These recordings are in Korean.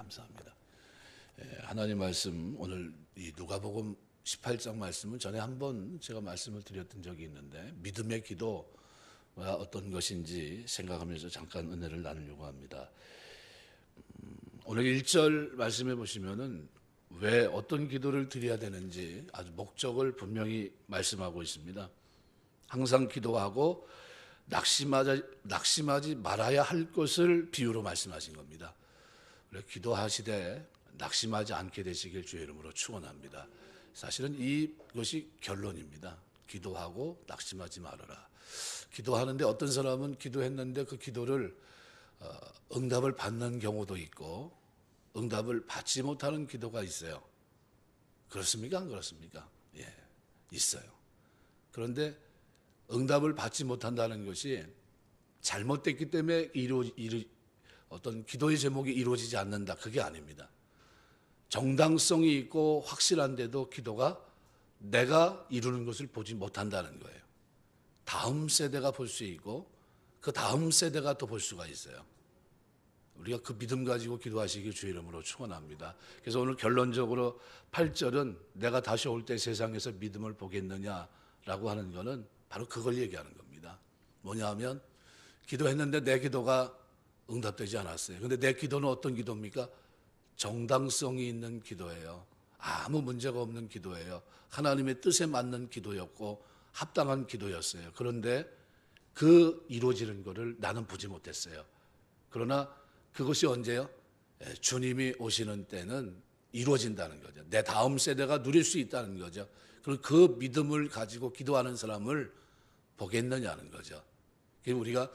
감사합니다. 하나님 말씀 오늘 이 누가복음 18장 말씀은 전에 한번 제가 말씀을 드렸던 적이 있는데 믿음의 기도가 어떤 것인지 생각하면서 잠깐 은혜를 나누려고 합니다. 오늘 1절 말씀해 보시면은 왜 어떤 기도를 드려야 되는지 아주 목적을 말씀하고 있습니다. 항상 기도하고 낙심하지 말아야 할 것을 비유로 말씀하신 겁니다. 그래서 기도하시되 낙심하지 않게 되시길 주의 이름으로 축원합니다. 사실은 이것이 결론입니다. 기도하고 낙심하지 말아라. 기도하는데 어떤 사람은 기도했는데 그 기도를 응답을 받는 경우도 있고 응답을 받지 못하는 기도가 있어요. 그렇습니까? 안 그렇습니까? 예, 있어요. 그런데 응답을 받지 못한다는 것이 잘못됐기 때문에 어떤 기도의 제목이 이루어지지 않는다. 그게 아닙니다. 정당성이 있고 확실한데도 기도가 내가 이루는 것을 보지 못한다는 거예요. 다음 세대가 볼 수 있고 그 다음 세대가 또 볼 수가 있어요. 우리가 그 믿음 가지고 기도하시길 주의 이름으로 축원합니다. 그래서 오늘 결론적으로 8절은 내가 다시 올 때 세상에서 믿음을 보겠느냐라고 하는 것은 바로 그걸 얘기하는 겁니다. 뭐냐 하면 기도했는데 내 기도가 응답되지 않았어요. 그런데 내 기도는 어떤 기도입니까? 정당성이 있는 기도예요. 아무 문제가 없는 기도예요. 하나님의 뜻에 맞는 기도였고 합당한 기도였어요. 그런데 그 이루어지는 것을 나는 보지 못했어요. 그러나 그것이 언제요? 주님이 오시는 때는 이루어진다는 거죠. 내 다음 세대가 누릴 수 있다는 거죠. 그리고 그 믿음을 가지고 기도하는 사람을 보겠느냐는 거죠. 우리가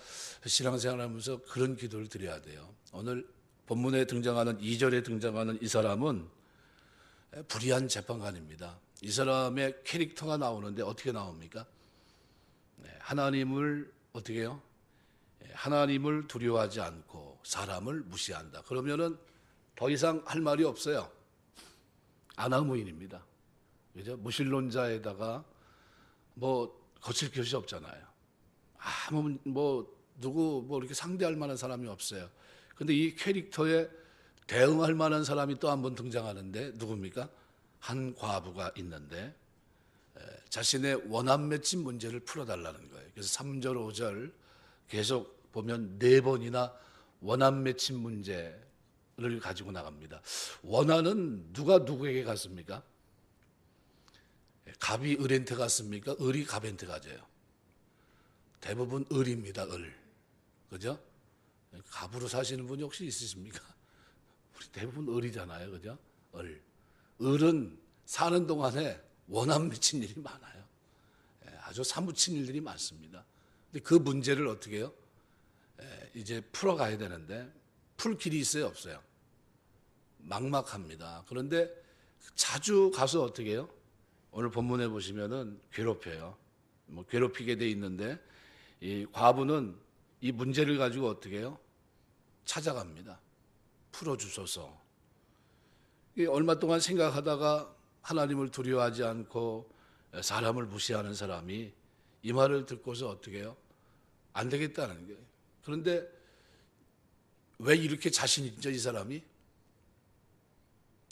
신앙생활하면서 그런 기도를 드려야 돼요. 오늘 본문에 등장하는 2절에 등장하는 이 사람은 불의한 재판관입니다. 이 사람의 캐릭터가 나오는데 어떻게 나옵니까? 하나님을 어떻게 해요? 하나님을 두려워하지 않고 사람을 무시한다. 그러면은 더 이상 할 말이 없어요. 아나무인입니다. 그죠? 무신론자에다가 거칠 것이 없잖아요. 누구 이렇게 상대할 만한 사람이 없어요. 근데 이 캐릭터에 대응할 만한 사람이 또 한 번 등장하는데 누굽니까? 한 과부가 있는데 자신의 원한 맺힌 문제를 풀어달라는 거예요. 그래서 3절, 5절 계속 보면 4번이나 원한 맺힌 문제를 가지고 나갑니다. 원한은 누가 누구에게 갔습니까? 갑이 을한테 갔습니까? 을이 갑한테 가져요. 대부분 을입니다. 을. 그죠? 갑으로 사시는 분이 혹시 있으십니까? 우리 대부분 을이잖아요. 그죠? 을. 을은 사는 동안에 원한 맺힌 일이 많아요. 아주 사무친 일들이 많습니다. 근데 그 문제를 어떻게 해요? 이제 풀어가야 되는데 풀 길이 있어요? 없어요? 막막합니다. 그런데 자주 가서 어떻게 해요? 오늘 본문에 보시면은 괴롭혀요. 괴롭히게 돼 있는데 이 과부는 이 문제를 가지고 어떻게 해요? 찾아갑니다. 풀어주소서. 얼마 동안 생각하다가 하나님을 두려워하지 않고 사람을 무시하는 사람이 이 말을 듣고서 어떻게 해요? 안 되겠다는 거예요. 그런데 왜 이렇게 자신 있죠, 이 사람이?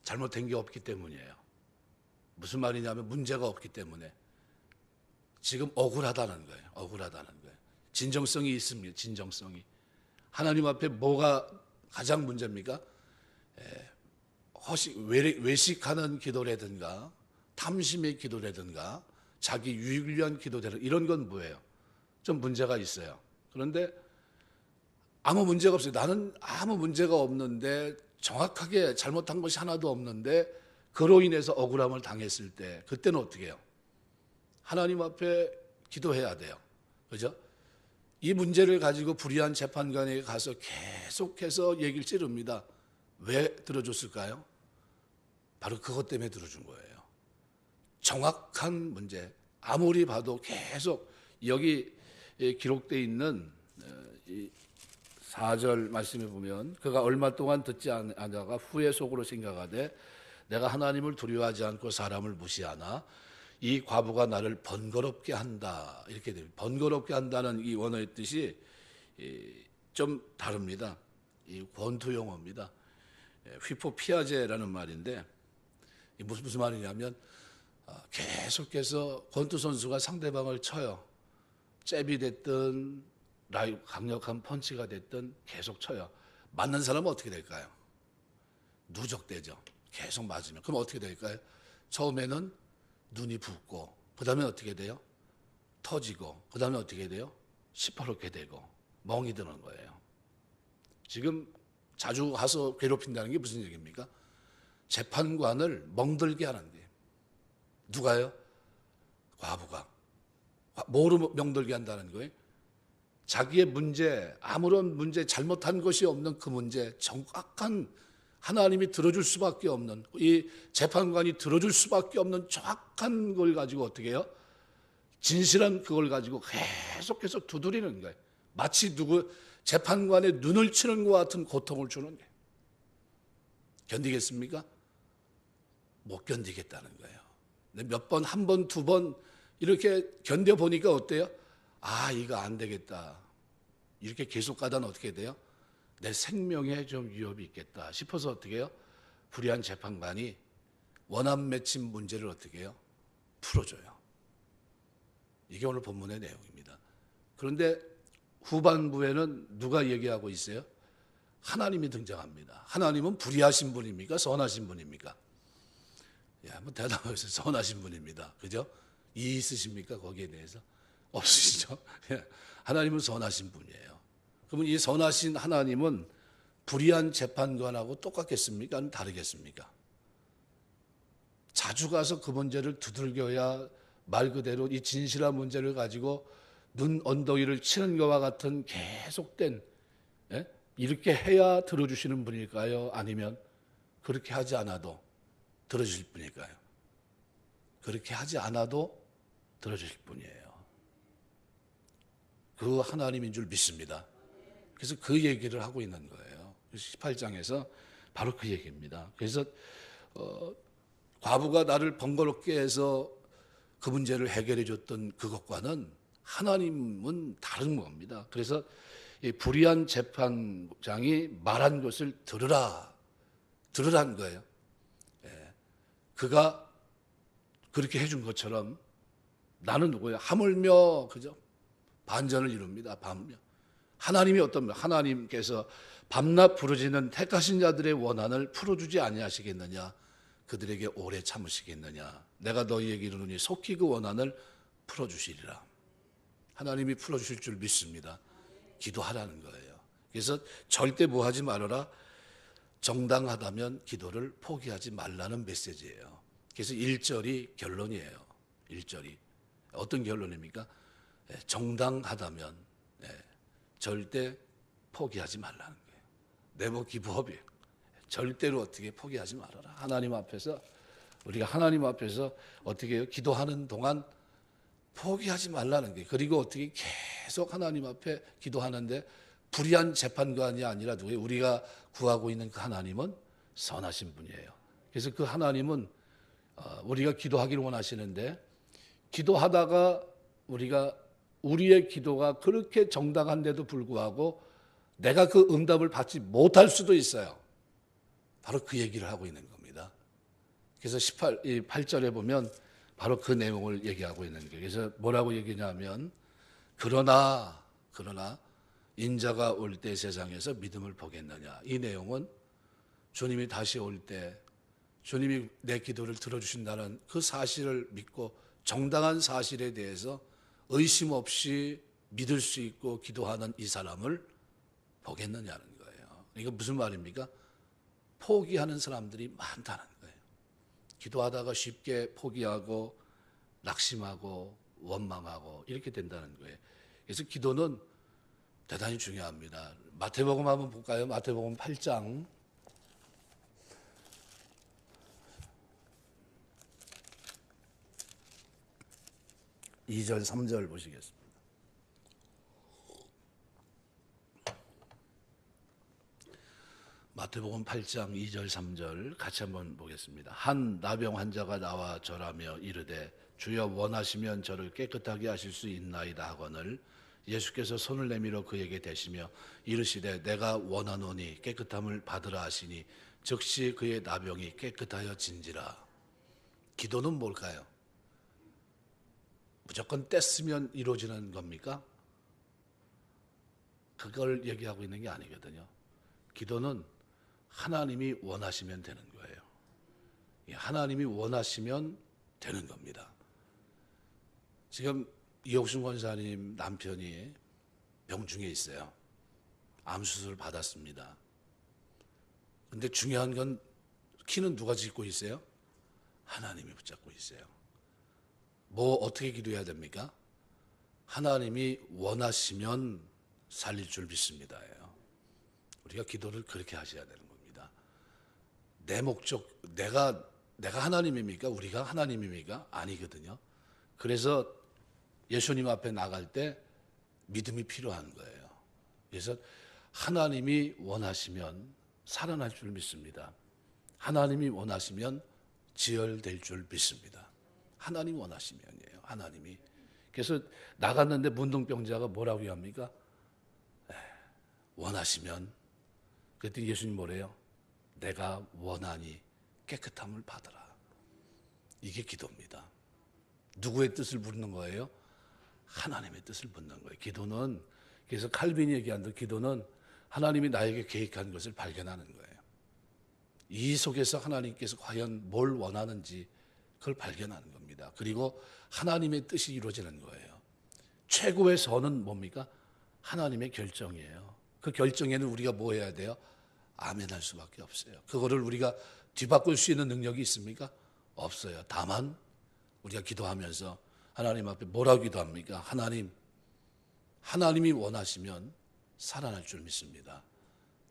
잘못된 게 없기 때문이에요. 무슨 말이냐면 문제가 없기 때문에 지금 억울하다는 거예요. 억울하다는 거예요. 진정성이 있습니다. 진정성이. 하나님 앞에 뭐가 가장 문제입니까? 외식하는 기도라든가 탐심의 기도라든가 자기 유익을 위한 기도라든가 이런 건 뭐예요? 좀 문제가 있어요. 그런데 아무 문제가 없어요. 나는 아무 문제가 없는데 정확하게 잘못한 것이 하나도 없는데 그로 인해서 억울함을 당했을 때 그때는 어떻게 해요? 하나님 앞에 기도해야 돼요. 그죠? 이 문제를 가지고 불의한 재판관에게 가서 계속해서 얘기를 찌릅니다. 왜 들어줬을까요? 바로 그것 때문에 들어준 거예요. 정확한 문제. 아무리 봐도 계속 여기 기록되어 있는 4절 말씀에 보면 그가 얼마 동안 듣지 않다가 후에 속으로 생각하되 내가 하나님을 두려워하지 않고 사람을 무시하나 이 과부가 나를 번거롭게 한다. 이렇게 됩니다. 번거롭게 한다는 이 원어의 뜻이 좀 다릅니다. 이 권투 용어입니다. 휘포피아제라는 말인데 이게 무슨 말이냐면 계속해서 권투 선수가 상대방을 쳐요. 잽이 됐든 강력한 펀치가 됐든 계속 쳐요. 맞는 사람은 어떻게 될까요? 누적되죠. 계속 맞으면. 그럼 어떻게 될까요? 처음에는 눈이 붓고 그 다음에 어떻게 돼요? 터지고 그 다음에 어떻게 돼요? 시퍼렇게 되고 멍이 드는 거예요. 지금 자주 가서 괴롭힌다는 게 무슨 얘기입니까? 재판관을 멍들게 하는 거예요. 누가요? 과부가. 뭐로 멍들게 한다는 거예요? 자기의 문제, 아무런 문제, 잘못한 것이 없는 그 문제, 정확한 하나님이 들어줄 수밖에 없는, 이 재판관이 들어줄 수밖에 없는 정확한 걸 가지고 어떻게 해요? 진실한 그걸 가지고 계속해서 두드리는 거예요. 마치 재판관의 눈을 치는 것 같은 고통을 주는 거예요. 견디겠습니까? 못 견디겠다는 거예요. 몇 번, 한 번, 두 번 이렇게 견뎌보니까 어때요? 이거 안 되겠다. 이렇게 계속 가다는 어떻게 돼요? 내 생명에 좀 위협이 있겠다 싶어서 어떻게 해요? 불의한 재판관이 원한 맺힌 문제를 어떻게 해요? 풀어줘요. 이게 오늘 본문의 내용입니다. 그런데 후반부에는 누가 얘기하고 있어요? 하나님이 등장합니다. 하나님은 불의하신 분입니까? 선하신 분입니까? 한번 대답하세요. 선하신 분입니다. 그죠? 이의 있으십니까? 거기에 대해서? 없으시죠? 하나님은 선하신 분이에요. 그러면 이 선하신 하나님은 불의한 재판관하고 똑같겠습니까? 아니면 다르겠습니까? 자주 가서 그 문제를 두들겨야 말 그대로 이 진실한 문제를 가지고 눈 언더기를 치는 것과 같은 계속된, 이렇게 해야 들어주시는 분일까요? 아니면 그렇게 하지 않아도 들어주실 분일까요? 그렇게 하지 않아도 들어주실 분이에요. 그 하나님인 줄 믿습니다. 그래서 그 얘기를 하고 있는 거예요. 18장에서 바로 그 얘기입니다. 그래서 과부가 나를 번거롭게 해서 그 문제를 해결해 줬던 그것과는 하나님은 다른 겁니다. 그래서 이 불의한 재판장이 말한 것을 들으라는 거예요. 그가 그렇게 해준 것처럼 나는 누구예요? 하물며 그죠? 반전을 이룹니다. 반며 하나님이 어떤 분? 하나님께서 밤낮 부르짖는 택하신 자들의 원한을 풀어주지 아니하시겠느냐? 그들에게 오래 참으시겠느냐? 내가 너희에게 이르노니 속히 그 원한을 풀어주시리라. 하나님이 풀어주실 줄 믿습니다. 기도하라는 거예요. 그래서 절대 뭐 하지 말아라. 정당하다면 기도를 포기하지 말라는 메시지예요. 그래서 1절이 결론이에요. 1절이. 어떤 결론입니까? 정당하다면 절대 포기하지 말라는 거예요. 네버 기브업이에요. 절대로 어떻게 포기하지 말아라. 하나님 앞에서 우리가 하나님 앞에서 어떻게 해요? 기도하는 동안 포기하지 말라는 거예요. 그리고 어떻게 계속 하나님 앞에 기도하는데 불의한 재판관이 아니라 누구예요? 우리가 구하고 있는 그 하나님은 선하신 분이에요. 그래서 그 하나님은 우리가 기도하기를 원하시는데 기도하다가 우리의 기도가 그렇게 정당한데도 불구하고 내가 그 응답을 받지 못할 수도 있어요. 바로 그 얘기를 하고 있는 겁니다. 그래서 8절에 보면 바로 그 내용을 얘기하고 있는 거예요. 그래서 뭐라고 얘기냐면 그러나 인자가 올 때 세상에서 믿음을 보겠느냐. 이 내용은 주님이 다시 올 때 주님이 내 기도를 들어주신다는 그 사실을 믿고 정당한 사실에 대해서 의심 없이 믿을 수 있고 기도하는 이 사람을 보겠느냐는 거예요. 이거 무슨 말입니까? 포기하는 사람들이 많다는 거예요. 기도하다가 쉽게 포기하고 낙심하고 원망하고 이렇게 된다는 거예요. 그래서 기도는 대단히 중요합니다. 마태복음 한번 볼까요? 마태복음 8장 2절 3절 보시겠습니다. 마태복음 8장 2절 3절 같이 한번 보겠습니다. 한 나병 환자가 나와 절하며 이르되 주여 원하시면 저를 깨끗하게 하실 수 있나이다 하거늘 예수께서 손을 내밀어 그에게 대시며 이르시되 내가 원하노니 깨끗함을 받으라 하시니 즉시 그의 나병이 깨끗하여 진지라. 기도는 뭘까요? 무조건 뗐으면 이루어지는 겁니까? 그걸 얘기하고 있는 게 아니거든요. 기도는 하나님이 원하시면 되는 거예요. 하나님이 원하시면 되는 겁니다. 지금 이옥순 권사님 남편이 병중에 있어요. 암수술 받았습니다. 근데 중요한 건 키는 누가 짚고 있어요? 하나님이 붙잡고 있어요. 뭐 어떻게 기도해야 됩니까? 하나님이 원하시면 살릴 줄 믿습니다예요. 우리가 기도를 그렇게 하셔야 되는 겁니다. 내 목적, 내가 하나님입니까? 우리가 하나님입니까? 아니거든요. 그래서 예수님 앞에 나갈 때 믿음이 필요한 거예요. 그래서 하나님이 원하시면 살아날 줄 믿습니다. 하나님이 원하시면 지혈될 줄 믿습니다. 하나님 원하시면이에요. 하나님이. 그래서 나갔는데 문둥병자가 뭐라고 합니까? 원하시면. 그랬더니 예수님 뭐래요? 내가 원하니 깨끗함을 받으라. 이게 기도입니다. 누구의 뜻을 묻는 거예요? 하나님의 뜻을 묻는 거예요. 기도는, 그래서 칼빈이 얘기한 대로 기도는 하나님이 나에게 계획한 것을 발견하는 거예요. 이 속에서 하나님께서 과연 뭘 원하는지 그걸 발견하는 겁니다. 그리고 하나님의 뜻이 이루어지는 거예요. 최고의 선은 뭡니까? 하나님의 결정이에요. 그 결정에는 우리가 뭐 해야 돼요? 아멘할 수밖에 없어요. 그거를 우리가 뒤바꿀 수 있는 능력이 있습니까? 없어요. 다만 우리가 기도하면서 하나님 앞에 뭐라고 기도합니까? 하나님이 원하시면 살아날 줄 믿습니다.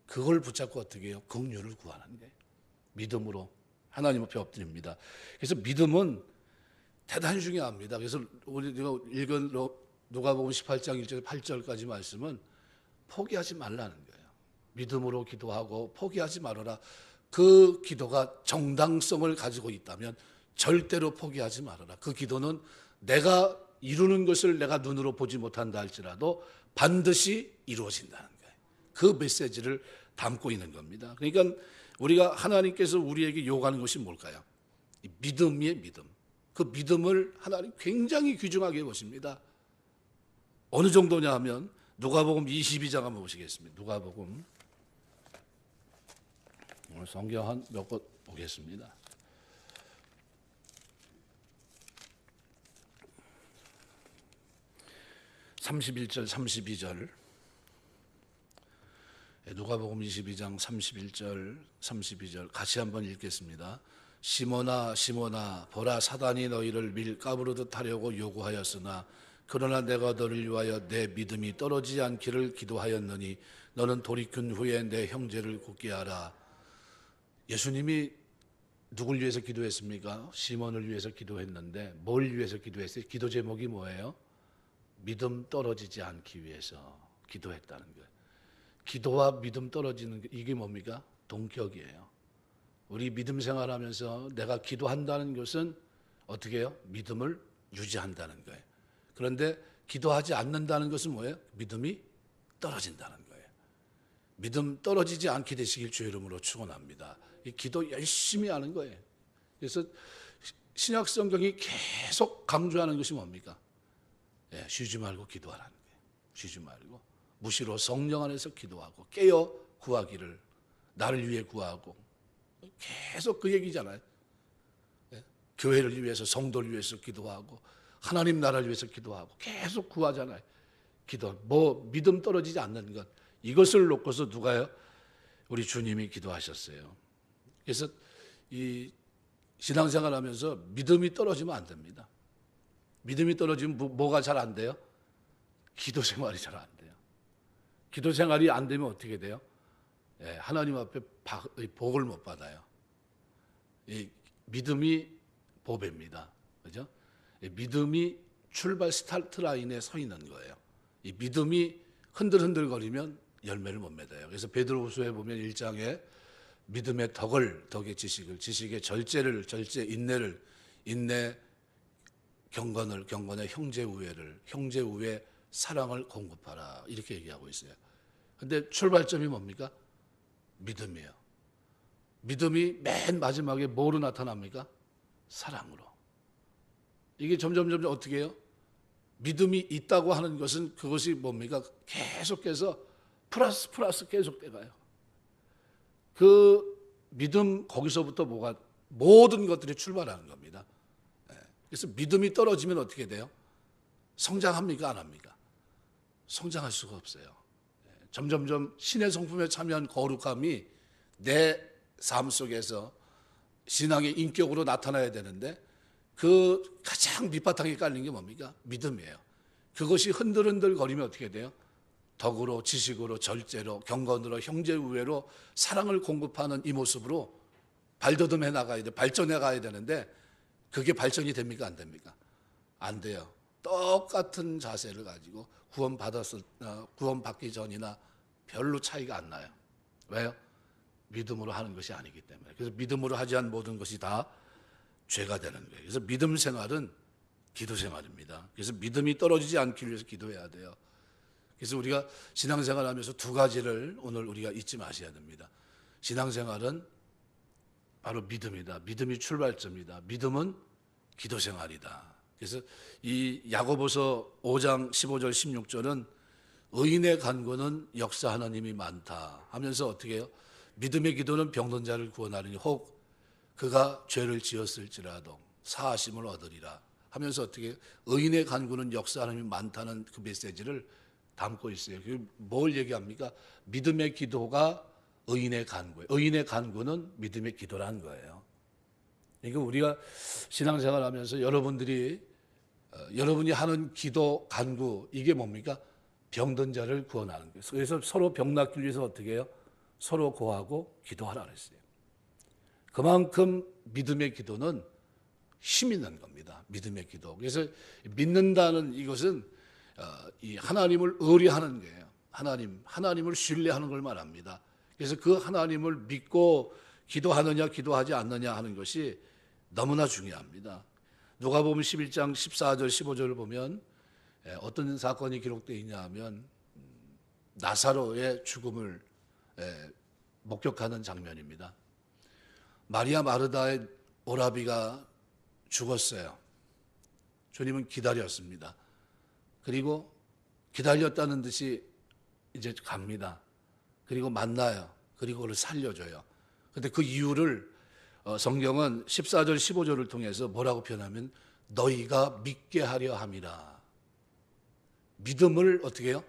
그걸 붙잡고 어떻게 해요? 긍휼을 구하는 게 믿음으로 하나님 앞에 엎드립니다. 그래서 믿음은 대단히 중요합니다. 그래서 우리가 읽은 누가복음 18장 1절 8절까지 말씀은 포기하지 말라는 거예요. 믿음으로 기도하고 포기하지 말아라. 그 기도가 정당성을 가지고 있다면 절대로 포기하지 말아라. 그 기도는 내가 이루는 것을 내가 눈으로 보지 못한다 할지라도 반드시 이루어진다는 거예요. 그 메시지를 담고 있는 겁니다. 그러니까 우리가 하나님께서 우리에게 요구하는 것이 뭘까요? 이 믿음이에요, 믿음. 그 믿음을 하나님 굉장히 귀중하게 보십니다. 어느 정도냐 하면 누가복음 22장 한번 보시겠습니다. 누가복음 오늘 성경 한 몇 곳 보겠습니다. (31절) (32절) 누가복음 22장 31절 32절 같이 한번 읽겠습니다. 시몬아 시몬아 보라 사단이 너희를 밀 가부르듯 하려고 요구하였으나 그러나 내가 너를 위하여 내 믿음이 떨어지지 않기를 기도하였느니 너는 돌이킨 후에 내 형제를 굳게 하라. 예수님이 누굴 위해서 기도했습니까? 시몬을 위해서 기도했는데 뭘 위해서 기도했어요? 기도 제목이 뭐예요? 믿음 떨어지지 않기 위해서 기도했다는 거예요. 기도와 믿음 떨어지는 게 이게 뭡니까? 동격이에요. 우리 믿음 생활하면서 내가 기도한다는 것은 어떻게 해요? 믿음을 유지한다는 거예요. 그런데 기도하지 않는다는 것은 뭐예요? 믿음이 떨어진다는 거예요. 믿음 떨어지지 않게 되시길 주의 이름으로 축원합니다. 이 기도 열심히 하는 거예요. 그래서 신약 성경이 계속 강조하는 것이 뭡니까? 쉬지 말고 기도하라는 거예요. 쉬지 말고 무시로 성령 안에서 기도하고 깨어 구하기를 나를 위해 구하고 계속 그 얘기잖아요. 교회를 위해서 성도를 위해서 기도하고 하나님 나라를 위해서 기도하고 계속 구하잖아요. 기도 뭐 믿음 떨어지지 않는 것 이것을 놓고서 누가요? 우리 주님이 기도하셨어요. 그래서 이 신앙생활하면서 믿음이 떨어지면 안 됩니다. 믿음이 떨어지면 뭐가 잘 안 돼요? 기도 생활이 잘 안 돼요. 기도 생활이 안 되면 어떻게 돼요? 하나님 앞에 복을 못 받아요. 이 믿음이 보배입니다. 그죠? 믿음이 출발 스타트 라인에 서 있는 거예요. 이 믿음이 흔들흔들거리면 열매를 못 맺어요. 그래서 베드로후서에 보면 1장에 믿음의 덕의 지식을, 지식의 절제를, 인내를, 인내 경건을, 경건의 형제 우애를, 형제 우애 사랑을 공급하라 이렇게 얘기하고 있어요. 근데 출발점이 뭡니까? 믿음이에요. 믿음이 맨 마지막에 뭐로 나타납니까? 사랑으로. 이게 점점 어떻게 해요? 믿음이 있다고 하는 것은 그것이 뭡니까? 계속해서 플러스 계속돼 가요. 그 믿음 거기서부터 뭐가 모든 것들이 출발하는 겁니다. 그래서 믿음이 떨어지면 어떻게 돼요? 성장합니까? 안 합니까? 성장할 수가 없어요. 점점점 신의 성품에 참여한 거룩함이 내 삶 속에서 신앙의 인격으로 나타나야 되는데 그 가장 밑바탕에 깔린 게 뭡니까? 믿음이에요. 그것이 흔들흔들 거리면 어떻게 돼요? 덕으로, 지식으로, 절제로, 경건으로, 형제 우애로 사랑을 공급하는 이 모습으로 발돋움해 나가야 돼, 발전해 가야 되는데 그게 발전이 됩니까? 안 됩니까? 안 돼요. 똑같은 자세를 가지고 구원받기 전이나 별로 차이가 안 나요. 왜요? 믿음으로 하는 것이 아니기 때문에. 그래서 믿음으로 하지 않은 모든 것이 다 죄가 되는 거예요. 그래서 믿음 생활은 기도 생활입니다. 그래서 믿음이 떨어지지 않기 위해서 기도해야 돼요. 그래서 우리가 신앙생활 하면서 두 가지를 오늘 우리가 잊지 마셔야 됩니다. 신앙생활은 바로 믿음이다. 믿음이 출발점이다. 믿음은 기도 생활이다. 그래서 이 야고보서 5장 15절 16절은 의인의 간구는 역사하는 힘이 많다 하면서 어떻게 해요? 믿음의 기도는 병든 자를 구원하리니 혹 그가 죄를 지었을지라도 사하심을 얻으리라 하면서 어떻게 해요? 의인의 간구는 역사하는 힘이 많다는 그 메시지를 담고 있어요. 뭘 얘기합니까? 믿음의 기도가 의인의 간구예요. 의인의 간구는 믿음의 기도라는 거예요. 그러니까 우리가 신앙생활 하면서 여러분이 하는 기도 간구 이게 뭡니까? 병든 자를 구원하는 거예요. 그래서 서로 병 낫기 위해서 어떻게 해요? 서로 고하고 기도하라 그랬어요. 그만큼 믿음의 기도는 힘 있는 겁니다. 믿음의 기도. 그래서 믿는다는 이것은 이 하나님을 의뢰하는 거예요. 하나님을 신뢰하는 걸 말합니다. 그래서 그 하나님을 믿고 기도하느냐 기도하지 않느냐 하는 것이 너무나 중요합니다. 누가복음 11장 14절 15절을 보면 어떤 사건이 기록되어 있냐 하면 나사로의 죽음을 목격하는 장면입니다. 마리아 마르다의 오라비가 죽었어요. 주님은 기다렸습니다. 그리고 기다렸다는 듯이 이제 갑니다. 그리고 만나요. 그리고 그를 살려줘요. 그런데 그 이유를 성경은 14절 15절을 통해서 뭐라고 표현하면 너희가 믿게 하려 함이라. 믿음을 어떻게 해요?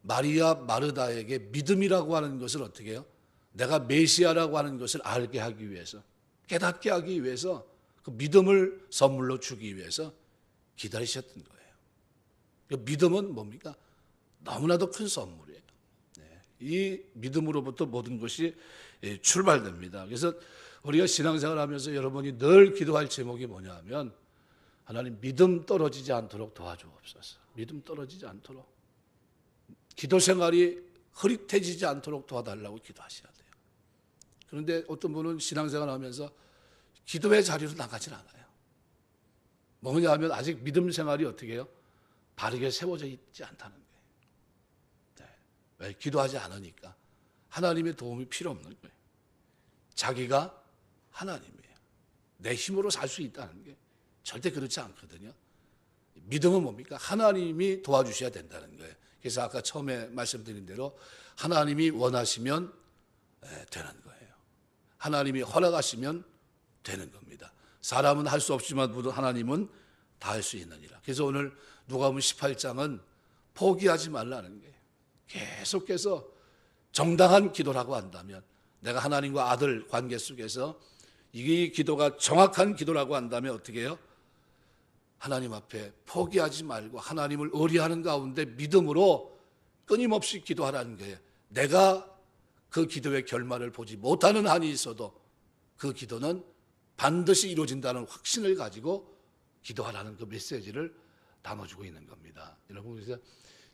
마리아 마르다에게 믿음이라고 하는 것을 어떻게 해요? 내가 메시아라고 하는 것을 알게 하기 위해서, 깨닫게 하기 위해서 그 믿음을 선물로 주기 위해서 기다리셨던 거예요. 그 믿음은 뭡니까? 너무나도 큰 선물이에요. 이 믿음으로부터 모든 것이 출발됩니다. 그래서 우리가 신앙생활 하면서 여러분이 늘 기도할 제목이 뭐냐 하면 하나님 믿음 떨어지지 않도록 도와주옵소서. 믿음 떨어지지 않도록. 기도 생활이 흐릿해지지 않도록 도와달라고 기도하셔야 돼요. 그런데 어떤 분은 신앙생활 하면서 기도의 자리로 나가질 않아요. 뭐냐 하면 아직 믿음 생활이 어떻게 해요? 바르게 세워져 있지 않다는 거예요. 네. 왜? 기도하지 않으니까. 하나님의 도움이 필요 없는 거예요. 자기가 하나님이에요. 내 힘으로 살 수 있다는 게 절대 그렇지 않거든요. 믿음은 뭡니까? 하나님이 도와주셔야 된다는 거예요. 그래서 아까 처음에 말씀드린 대로 하나님이 원하시면 되는 거예요. 하나님이 허락하시면 되는 겁니다. 사람은 할 수 없지만 하나님은 다 할 수 있느니라. 그래서 오늘 누가복음 18장은 포기하지 말라는 거예요. 계속해서 정당한 기도라고 한다면 내가 하나님과 아들 관계 속에서 이 기도가 정확한 기도라고 한다면 어떻게 해요? 하나님 앞에 포기하지 말고 하나님을 의뢰하는 가운데 믿음으로 끊임없이 기도하라는 거예요. 내가 그 기도의 결말을 보지 못하는 한이 있어도 그 기도는 반드시 이루어진다는 확신을 가지고 기도하라는 그 메시지를 담아주고 있는 겁니다. 여러분, 그래서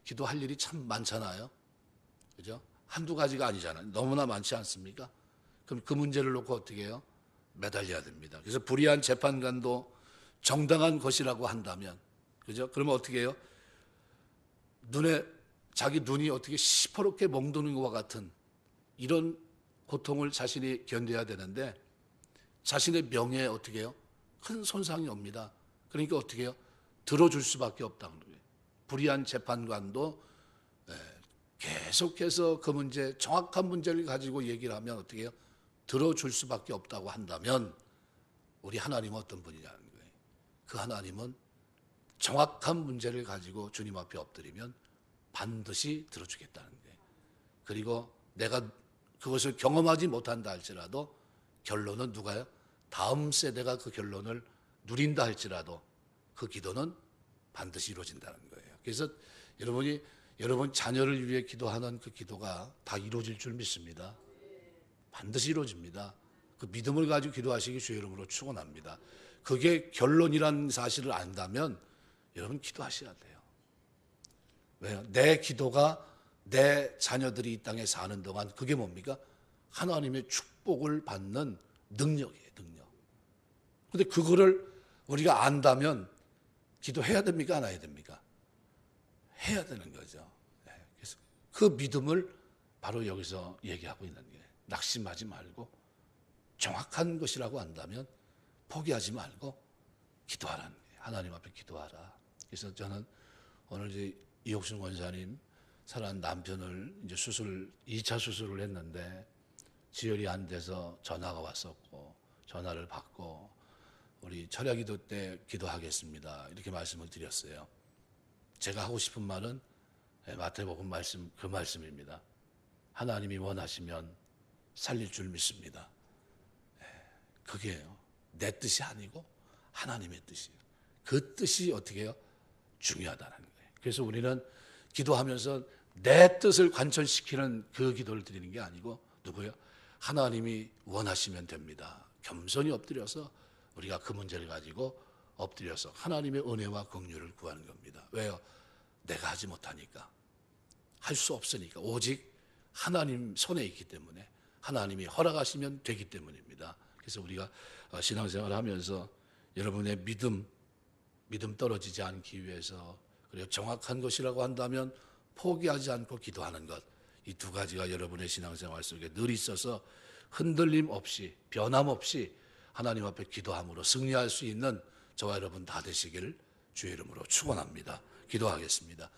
기도할 일이 참 많잖아요. 그죠? 한두 가지가 아니잖아요. 너무나 많지 않습니까? 그럼 그 문제를 놓고 어떻게 해요? 매달려야 됩니다. 그래서 불의한 재판관도 정당한 것이라고 한다면, 그죠? 그러면 어떻게 해요? 자기 눈이 어떻게 시퍼렇게 멍드는 것과 같은 이런 고통을 자신이 견뎌야 되는데 자신의 명예에 어떻게 해요? 큰 손상이 옵니다. 그러니까 어떻게 해요? 들어줄 수밖에 없다는 거예요. 불의한 재판관도 계속해서 그 문제, 정확한 문제를 가지고 얘기를 하면 어떻게 해요? 들어줄 수밖에 없다고 한다면 우리 하나님은 어떤 분이냐는 거예요. 그 하나님은 정확한 문제를 가지고 주님 앞에 엎드리면 반드시 들어주겠다는 거예요. 그리고 내가 그것을 경험하지 못한다 할지라도 결론은 누가요? 다음 세대가 그 결론을 누린다 할지라도 그 기도는 반드시 이루어진다는 거예요. 그래서 여러분 자녀를 위해 기도하는 그 기도가 다 이루어질 줄 믿습니다. 반드시 이루어집니다. 그 믿음을 가지고 기도하시기 주의 이름으로 축원합니다. 그게 결론이라는 사실을 안다면 여러분 기도하셔야 돼요. 왜요? 내 기도가 내 자녀들이 이 땅에 사는 동안 그게 뭡니까? 하나님의 축복을 받는 능력이에요, 능력. 근데 그거를 우리가 안다면 기도해야 됩니까? 안 해야 됩니까? 해야 되는 거죠. 그래서 그 믿음을 바로 여기서 얘기하고 있는 거예요. 낙심하지 말고 정확한 것이라고 안다면 포기하지 말고 기도하라는 거예요. 하나님 앞에 기도하라. 그래서 저는 오늘 이제 이옥순 권사님 사랑하는 남편을 이제 2차 수술을 했는데 지혈이 안 돼서 전화가 왔었고 전화를 받고 우리 철야기도 때 기도하겠습니다. 이렇게 말씀을 드렸어요. 제가 하고 싶은 말은 마태복음 말씀 그 말씀입니다. 하나님이 원하시면 살릴 줄 믿습니다. 그게요. 내 뜻이 아니고 하나님의 뜻이에요. 그 뜻이 어떻게 해요? 중요하다는 거예요. 그래서 우리는 기도하면서 내 뜻을 관철시키는 그 기도를 드리는 게 아니고 누구요? 하나님이 원하시면 됩니다. 겸손히 엎드려서 우리가 그 문제를 가지고 엎드려서 하나님의 은혜와 긍휼을 구하는 겁니다. 왜요? 내가 하지 못하니까. 할 수 없으니까. 오직 하나님 손에 있기 때문에 하나님이 허락하시면 되기 때문입니다. 그래서 우리가 신앙생활을 하면서 여러분의 믿음 떨어지지 않기 위해서 그리고 정확한 것이라고 한다면 포기하지 않고 기도하는 것, 이 두 가지가 여러분의 신앙생활 속에 늘 있어서 흔들림 없이 변함없이 하나님 앞에 기도함으로 승리할 수 있는 저와 여러분 다 되시기를 주의 이름으로 축원합니다. 기도하겠습니다.